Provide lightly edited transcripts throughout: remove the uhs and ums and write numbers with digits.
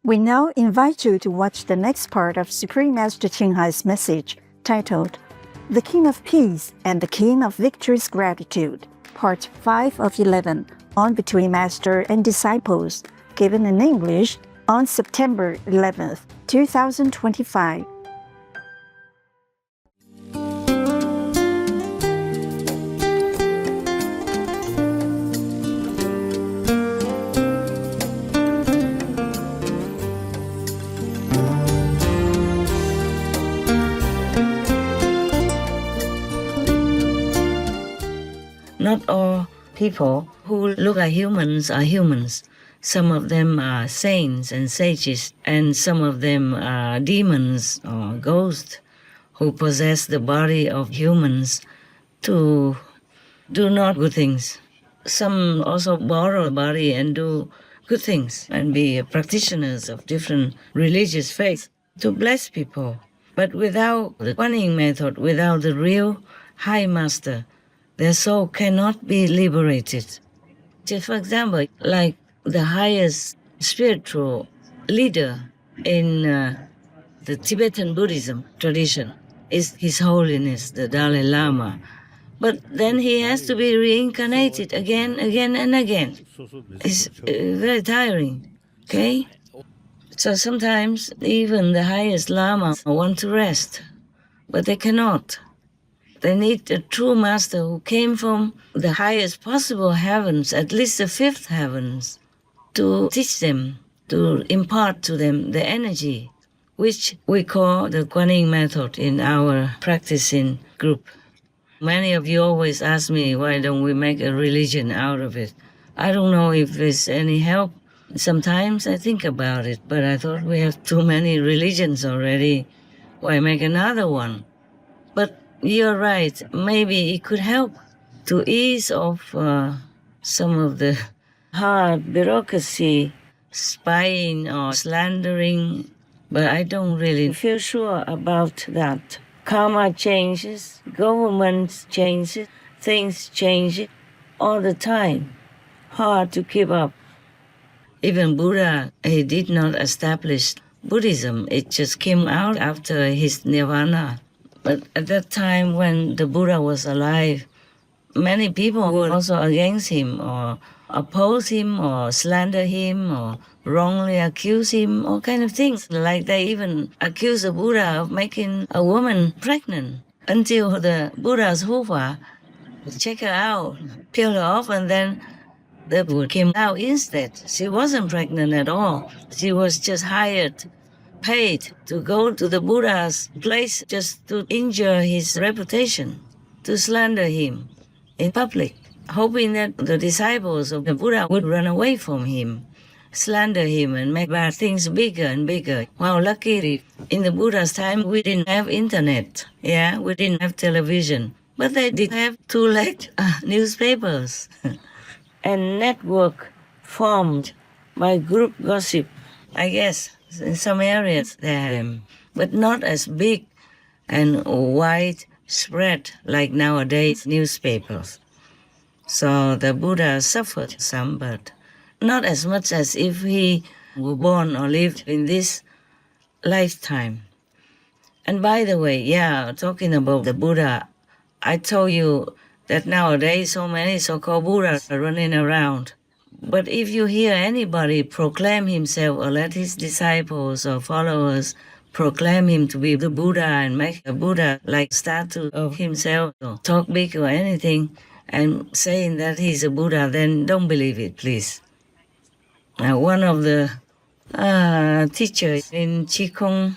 We now invite you to watch the next part of Supreme Master Ching Hai's message, titled The King of Peace and the King of Victorious Gratitude, Part 5 of 11, on Between Master and Disciples, given in English on September 11th, 2025. Not all people who look like humans are humans. Some of them are saints and sages, and some of them are demons or ghosts who possess the body of humans to do not good things. Some also borrow the body and do good things and be practitioners of different religious faiths to bless people. But without the Guanyin method, without the real High Master, their soul cannot be liberated. Just for example, like the highest spiritual leader in the Tibetan Buddhism tradition is His Holiness, the Dalai Lama. But then he has to be reincarnated again and again. It's very tiring, okay? So sometimes even the highest Lama want to rest, but they cannot. They need a true master who came from the highest possible heavens, at least the fifth heavens, to teach them, to impart to them the energy, which we call the Guanyin method in our practicing group. Many of you always ask me, why don't we make a religion out of it? I don't know if there's any help. Sometimes I think about it, but I thought we have too many religions already. Why make another one? But you're right. Maybe it could help to ease off some of the hard bureaucracy, spying or slandering, but I don't really feel sure about that. Karma changes, government changes, things change all the time. Hard to keep up. Even Buddha, he did not establish Buddhism. It just came out after his nirvana. But at that time when the Buddha was alive, many people were also against him or oppose him or slander him or wrongly accuse him, all kind of things. Like they even accuse the Buddha of making a woman pregnant until the Buddha's Hufa check her out, peel her off, and then the Buddha came out instead. She wasn't pregnant at all. She was just hired, paid to go to the Buddha's place just to injure his reputation, to slander him in public, hoping that the disciples of the Buddha would run away from him, slander him and make bad things bigger and bigger. Wow, luckily in the Buddha's time we didn't have internet, we didn't have television, but they did have two-legged newspapers and network formed by group gossip, I guess. In some areas they had them, but not as big and widespread like nowadays newspapers. So the Buddha suffered some, but not as much as if he were born or lived in this lifetime. And by the way, talking about the Buddha, I told you that nowadays so many so-called Buddhas are running around. But if you hear anybody proclaim himself or let his disciples or followers proclaim him to be the Buddha and make a Buddha-like statue of himself or talk big or anything and saying that he's a Buddha, then don't believe it, please. One of the teachers in Qigong,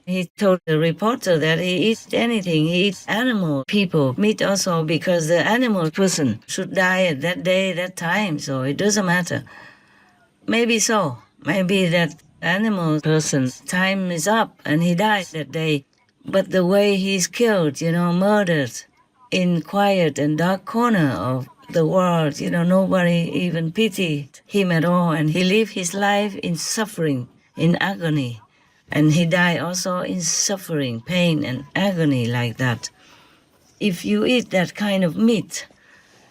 he told the reporter that he eats anything. He eats animal, people, meat also, because the animal person should die at that day, that time, so it doesn't matter. Maybe so. Maybe that animal person's time is up and he dies that day. But the way he's killed, murdered in quiet and dark corner of the world, nobody even pitied him at all. And he lived his life in suffering, in agony. And he died also in suffering, pain, and agony like that. If you eat that kind of meat,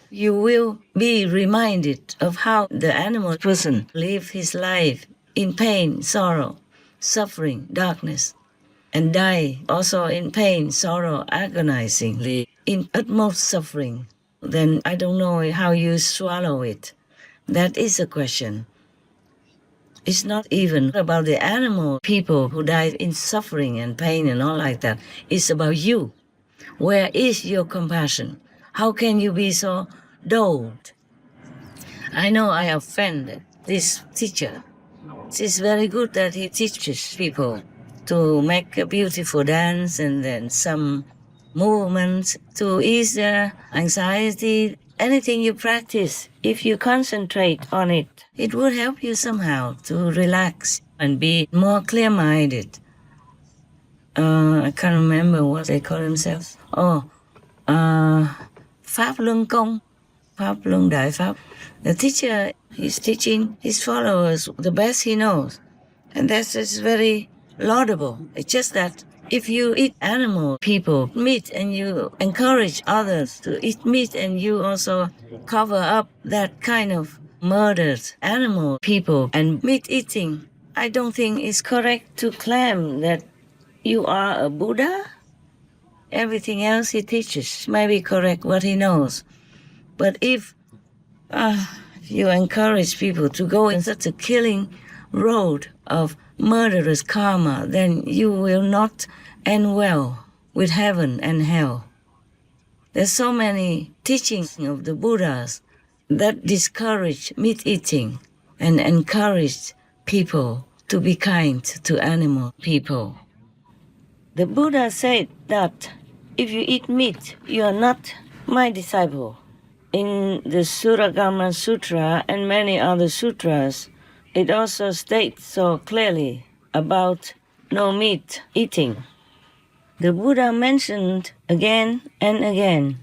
you will be reminded of how the animal person lived his life in pain, sorrow, suffering, darkness, and die also in pain, sorrow, agonizingly, in utmost suffering, then I don't know how you swallow it. That is a question. It's not even about the animal people who died in suffering and pain and all like that. It's about you. Where is your compassion? How can you be so dull? I know I offended this teacher. It's very good that he teaches people to make a beautiful dance and then some movements to ease their anxiety. Anything you practice, if you concentrate on it, it would help you somehow to relax and be more clear-minded. I can't remember what they call themselves. Pháp Luân Công, Pháp Luân Đại Pháp. The teacher is teaching his followers the best he knows. And that is very laudable. It's just that if you eat animal people meat and you encourage others to eat meat and you also cover up that kind of murdered animal people and meat eating, I don't think it's correct to claim that you are a Buddha. Everything else he teaches may be correct what he knows. But if you encourage people to go in such a killing road of murderous karma, then you will not end well with heaven and hell. There's so many teachings of the Buddhas that discourage meat eating and encourage people to be kind to animal people. The Buddha said that if you eat meat, you are not my disciple. In the Suragama Sutra and many other sutras, it also states so clearly about no meat eating. The Buddha mentioned again and again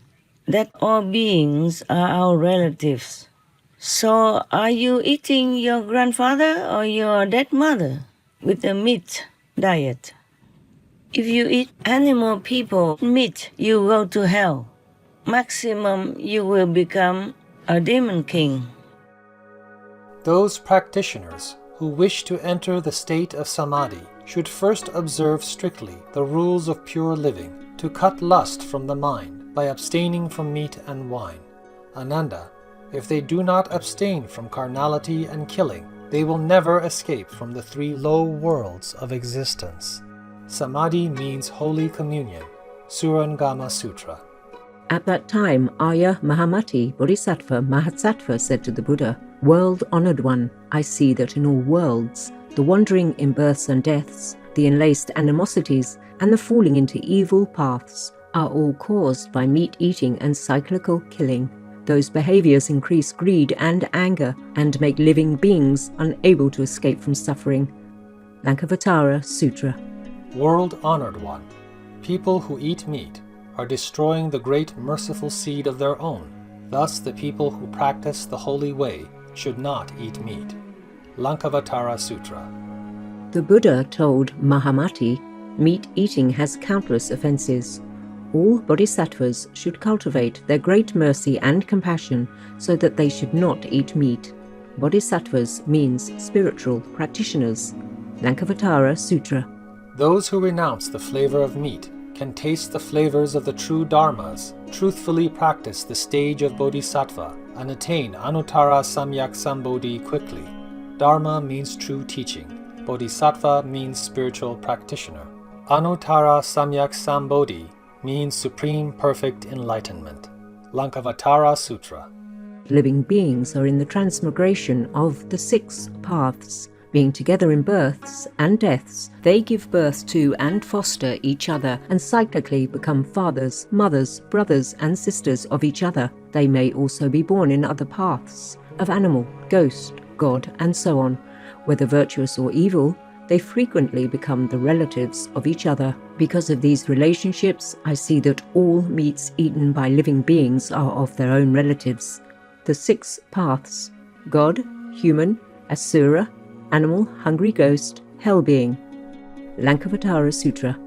that all beings are our relatives. So are you eating your grandfather or your dead mother with a meat diet? If you eat animal people meat, you go to hell. Maximum, you will become a demon king. Those practitioners who wish to enter the state of samadhi should first observe strictly the rules of pure living, to cut lust from the mind by abstaining from meat and wine. Ananda, if they do not abstain from carnality and killing, they will never escape from the three low worlds of existence. Samadhi means Holy Communion. Surangama Sutra. At that time, Arya Mahamati Bodhisattva Mahasattva said to the Buddha, "World-honored one, I see that in all worlds, the wandering in births and deaths, the enlaced animosities, and the falling into evil paths are all caused by meat-eating and cyclical killing. Those behaviors increase greed and anger and make living beings unable to escape from suffering." Lankavatara Sutra. World-honored one, people who eat meat are destroying the great merciful seed of their own. Thus the people who practice the holy way should not eat meat. Lankavatara Sutra. The Buddha told Mahamati, meat eating has countless offences. All bodhisattvas should cultivate their great mercy and compassion so that they should not eat meat. Bodhisattvas means spiritual practitioners. Lankavatara Sutra. Those who renounce the flavor of meat can taste the flavors of the true dharmas, truthfully practice the stage of bodhisattva, and attain Anuttara Samyak Sambodhi quickly. Dharma means true teaching. Bodhisattva means spiritual practitioner. Anuttara Samyak Sambodhi means supreme perfect enlightenment. Lankavatara Sutra. Living beings are in the transmigration of the 6 paths. Being together in births and deaths, they give birth to and foster each other and cyclically become fathers, mothers, brothers and sisters of each other. They may also be born in other paths, of animal, ghost, god and so on. Whether virtuous or evil, they frequently become the relatives of each other. Because of these relationships, I see that all meats eaten by living beings are of their own relatives. The 6 paths: God, human, asura, animal, hungry ghost, hell being. Lankavatara Sutra.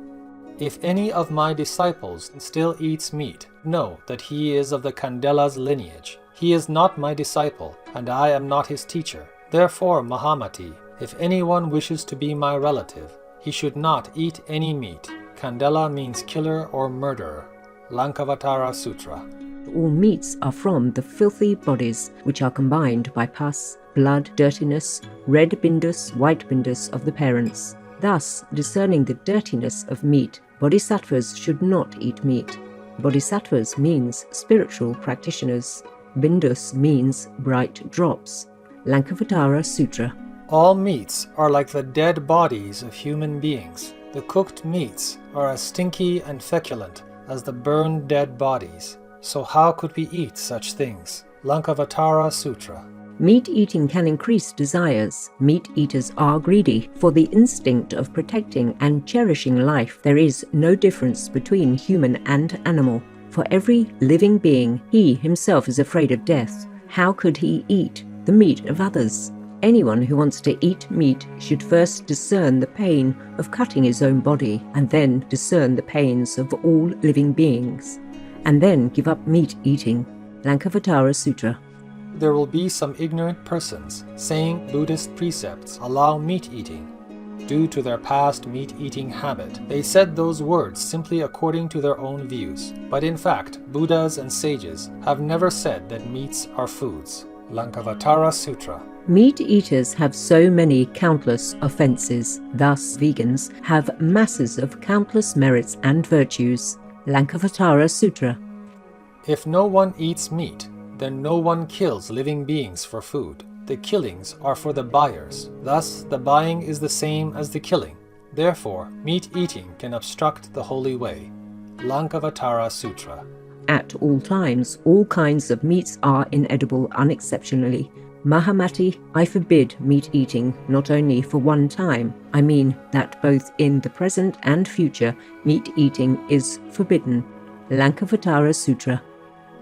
If any of my disciples still eats meat, know that he is of the Kandela's lineage. He is not my disciple, and I am not his teacher. Therefore, Mahamati, If anyone wishes to be my relative, he should not eat any meat. Kandela means killer or murderer. Lankavatara Sutra. All meats are from the filthy bodies, which are combined by pus, blood, dirtiness, red bindus, white bindus of the parents. Thus, discerning the dirtiness of meat, bodhisattvas should not eat meat. Bodhisattvas means spiritual practitioners. Bindus means bright drops. Lankavatara Sutra. All meats are like the dead bodies of human beings. The cooked meats are as stinky and feculent as the burned dead bodies. So how could we eat such things? Lankavatara Sutra. Meat eating can increase desires. Meat eaters are greedy. For the instinct of protecting and cherishing life, there is no difference between human and animal. For every living being, he himself is afraid of death. How could he eat the meat of others? Anyone who wants to eat meat should first discern the pain of cutting his own body, and then discern the pains of all living beings, and then give up meat eating. Lankavatara Sutra. There will be some ignorant persons saying Buddhist precepts allow meat eating. Due to their past meat-eating habit, they said those words simply according to their own views. But in fact, Buddhas and sages have never said that meats are foods. Lankavatara Sutra. Meat eaters have so many countless offenses. Thus, vegans have masses of countless merits and virtues. Lankavatara Sutra. If no one eats meat, then no one kills living beings for food. The killings are for the buyers. Thus, the buying is the same as the killing. Therefore, meat eating can obstruct the holy way. Lankavatara Sutra. At all times, all kinds of meats are inedible unexceptionally. Mahamati, I forbid meat eating not only for one time. I mean that both in the present and future, meat eating is forbidden. Lankavatara Sutra.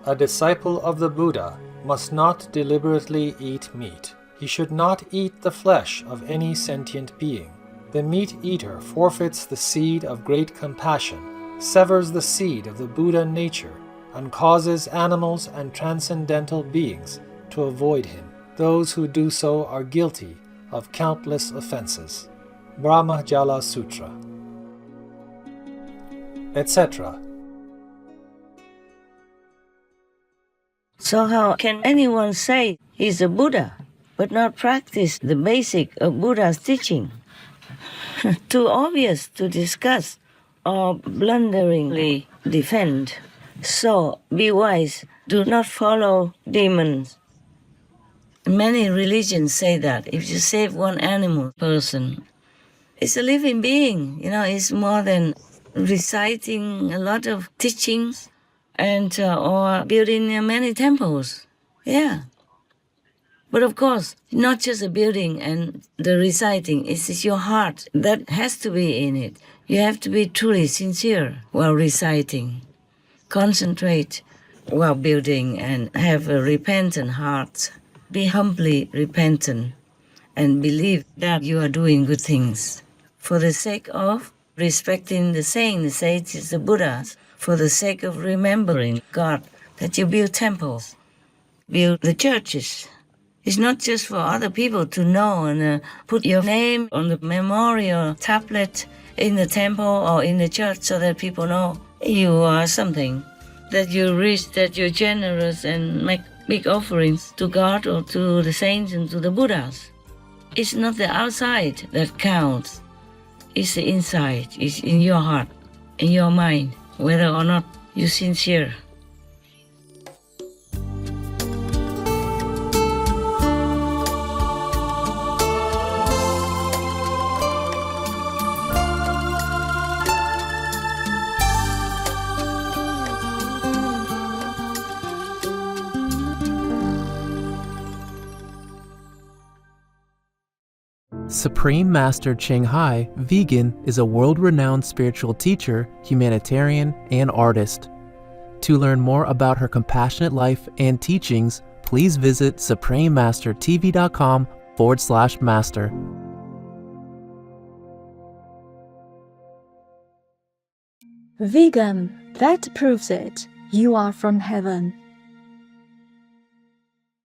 A disciple of the Buddha must not deliberately eat meat. He should not eat the flesh of any sentient being. The meat eater forfeits the seed of great compassion, severs the seed of the Buddha nature, and causes animals and transcendental beings to avoid him. Those who do so are guilty of countless offenses. Brahmajala Sutra, etc. So how can anyone say he's a Buddha but not practice the basic of Buddha's teaching? Too obvious to discuss or blunderingly defend. So be wise, do not follow demons. Many religions say that if you save one animal person, it's a living being, it's more than reciting a lot of teachings and or building many temples. Yeah. But of course, not just the building and the reciting, it's your heart that has to be in it. You have to be truly sincere while reciting. Concentrate while building and have a repentant heart. Be humbly repentant and believe that you are doing good things. For the sake of respecting the saints, the sages, the Buddhas, for the sake of remembering God, that you build temples, build the churches. It's not just for other people to know and put your name on the memorial tablet in the temple or in the church so that people know you are something, that you're rich, that you're generous and make big offerings to God or to the saints and to the Buddhas. It's not the outside that counts. It's the inside. It's in your heart, in your mind, whether or not you're sincere. Supreme Master Ching Hai, vegan, is a world-renowned spiritual teacher, humanitarian, and artist. To learn more about her compassionate life and teachings, please visit suprememastertv.com/master. Vegan, that proves it. You are from heaven.